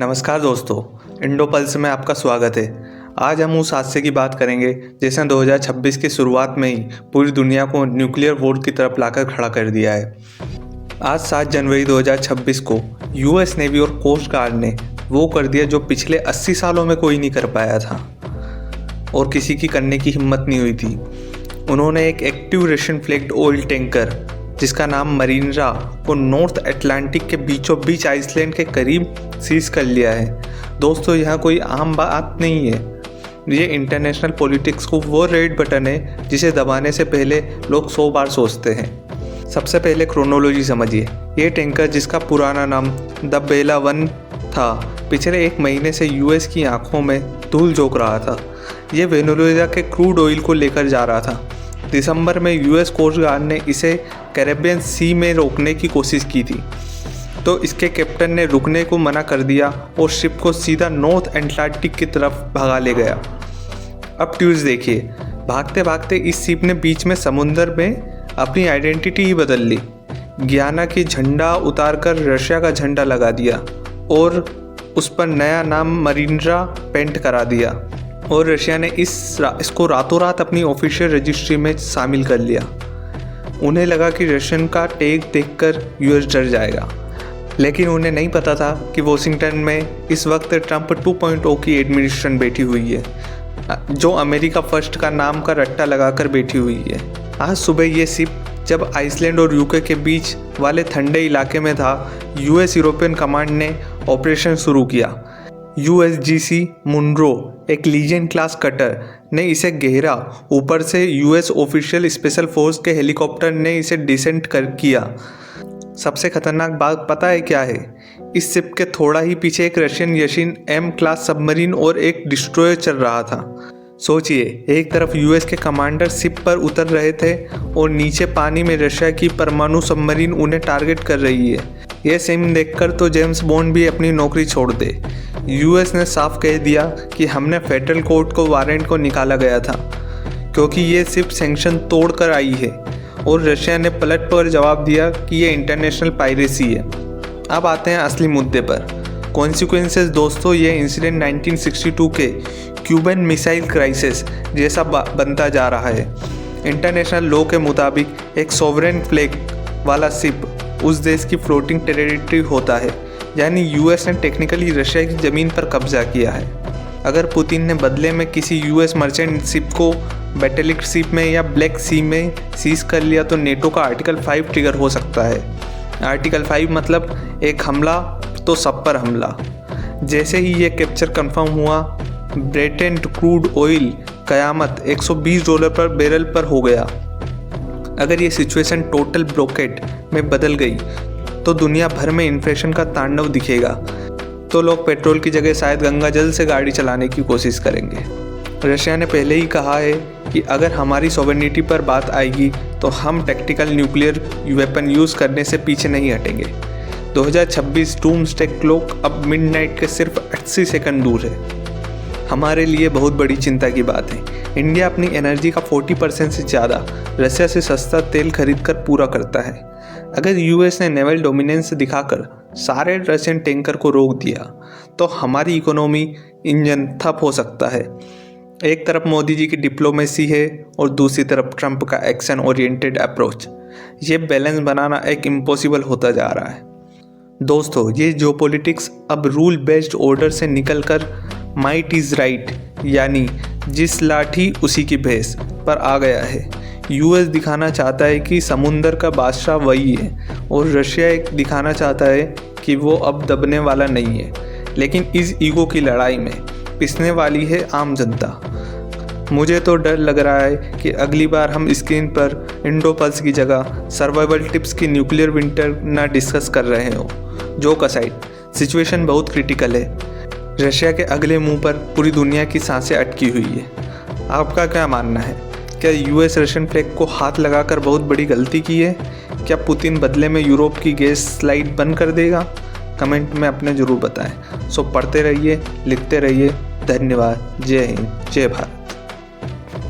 नमस्कार दोस्तों, Indo pulse में आपका स्वागत है। आज हम उस हादसे की बात करेंगे जिसने 2026 की शुरुआत में ही पूरी दुनिया को न्यूक्लियर वॉर की तरफ लाकर खड़ा कर दिया है। आज 7 जनवरी 2026 को यूएस नेवी और कोस्ट गार्ड ने वो कर दिया जो पिछले 80 सालों में कोई नहीं कर पाया था और किसी की करने की हिम्मत नहीं हुई थी। उन्होंने एक active Russian flagged oil tanker जिसका नाम मरीनरा को नॉर्थ अटलांटिक के बीचों बीच आइसलैंड के करीब सीज कर लिया है। दोस्तों, यह कोई आम बात नहीं है। ये इंटरनेशनल पॉलिटिक्स को वो रेड बटन है जिसे दबाने से पहले लोग 100 बार सोचते हैं। सबसे पहले क्रोनोलॉजी समझिए। ये टैंकर जिसका पुराना नाम द बेला 1 था, पिछले 1 महीने से यूएस की आंखों में धूल झोंक रहा था। ये वेनेजुएला के क्रूड ऑयल को लेकर जा रहा था। दिसंबर में यूएस कोस्ट गार्ड ने इसे कैरेबियन सी में रोकने की कोशिश की थी, तो इसके कैप्टन ने रुकने को मना कर दिया और शिप को सीधा नॉर्थ अटलांटिक की तरफ भगा ले गया। अब ट्यूज देखिए, भागते भागते इस शिप ने बीच में समुद्र में अपनी आइडेंटिटी ही बदल ली। गियाना की झंडा उतारकर रशिया का झंडा लगा दिया और उस पर नया नाम मरीनरा पेंट करा दिया और रशिया ने इसको रातों रात अपनी ऑफिशियल रजिस्ट्री में शामिल कर लिया। उन्हें लगा कि रशियन का टैग देखकर यूएस डर जाएगा, लेकिन उन्हें नहीं पता था कि वॉशिंगटन में इस वक्त ट्रंप 2.0 की एडमिनिस्ट्रेशन बैठी हुई है, जो अमेरिका फर्स्ट का नाम का रट्टा लगाकर बैठी हुई है। आज सुबह ये शिप जब आइसलैंड और यूके के बीच वाले ठंडे इलाके में था, यूएस यूरोपियन कमांड ने ऑपरेशन शुरू किया। USGC मुनरो, एक लीजेंड क्लास कटर, ने इसे घेरा। ऊपर से यूएस ऑफिशियल स्पेशल फोर्स के हेलीकॉप्टर ने इसे डिसेंट किया। सबसे खतरनाक बात पता है क्या है? इस शिप के थोड़ा ही पीछे एक Russian Yashin M class submarine और एक डिस्ट्रॉयर चल रहा था। सोचिए, एक तरफ यूएस के कमांडर शिप पर उतर रहे थे और नीचे पानी में रशिया की परमाणु सबमरीन उन्हें टारगेट कर रही है। यह सीन देखकर तो जेम्स बॉन्ड भी अपनी नौकरी छोड़ दे। यूएस ने साफ कह दिया कि हमने फेडरल कोर्ट को वारंट को निकाला गया था क्योंकि ये शिप सैंक्शन तोड़ कर आई है, और रशिया ने पलट पर जवाब दिया कि ये इंटरनेशनल पायरेसी है। अब आते हैं असली मुद्दे पर, कॉन्सिक्वेंसेस। दोस्तों, ये इंसिडेंट 1962 के क्यूबन मिसाइल क्राइसिस जैसा बनता जा रहा है। इंटरनेशनल लॉ के मुताबिक एक सॉवरेन फ्लैग वाला शिप उस देश की फ्लोटिंग टेरिटरी होता है, यानी यूएस ने टेक्निकली रशिया की ज़मीन पर कब्जा किया है। अगर पुतिन ने बदले में किसी यूएस मर्चेंट शिप को बैटलिक शिप में या ब्लैक सी में सीज कर लिया तो नेटो का आर्टिकल 5 ट्रिगर हो सकता है। आर्टिकल 5 मतलब एक हमला तो सब पर हमला। जैसे ही ये कैप्चर कंफर्म हुआ, ब्रेटेंट क्रूड ऑयल कयामत $120 पर बैरल पर हो गया। अगर ये सिचुएशन टोटल ब्लॉकेट में बदल गई तो दुनिया भर में इन्फ्लेशन का तांडव दिखेगा, तो लोग पेट्रोल की जगह शायद गंगा जल से गाड़ी चलाने की कोशिश करेंगे। रशिया ने पहले ही कहा है कि अगर हमारी सॉवरेनिटी पर बात आएगी तो हम टैक्टिकल न्यूक्लियर वेपन यूज़ करने से पीछे नहीं हटेंगे। 2026 डूम्सडे क्लॉक अब मिडनाइट के सिर्फ 80 सेकंड दूर है। हमारे लिए बहुत बड़ी चिंता की बात है। इंडिया अपनी एनर्जी का 40% से ज़्यादा रशिया से सस्ता तेल खरीद कर पूरा करता है। अगर यूएस ने नेवल डोमिनेंस दिखाकर सारे रशियन टैंकर को रोक दिया तो हमारी इकोनॉमी इंजन ठप हो सकता है। एक तरफ मोदी जी की डिप्लोमेसी है और दूसरी तरफ ट्रंप का एक्शन ओरिएंटेड अप्रोच। ये बैलेंस बनाना एक इम्पॉसिबल होता जा रहा है। दोस्तों, ये जियोपॉलिटिक्स अब रूल बेस्ड ऑर्डर से निकलकर माइट इज़ राइट, यानी जिस लाठी उसी की भैंस पर आ गया है। यूएस दिखाना चाहता है कि समुंदर का बादशाह वही है और रशिया एक दिखाना चाहता है कि वो अब दबने वाला नहीं है। लेकिन इस ईगो की लड़ाई में पिसने वाली है आम जनता। मुझे तो डर लग रहा है कि अगली बार हम स्क्रीन पर इंडो पल्स की जगह सर्वाइवल टिप्स की न्यूक्लियर विंटर ना डिस्कस कर रहे हो। जोक असाइड, सिचुएशन बहुत क्रिटिकल है। रशिया के अगले मुंह पर पूरी दुनिया की सांसें अटकी हुई है। आपका क्या मानना है? क्या यूएस रशियन फ्लैग को हाथ लगाकर बहुत बड़ी गलती की है? क्या पुतिन बदले में यूरोप की गैस स्लाइड बंद कर देगा? कमेंट में अपने ज़रूर बताएं। सो पढ़ते रहिए, लिखते रहिए। धन्यवाद। जय हिंद, जय भारत।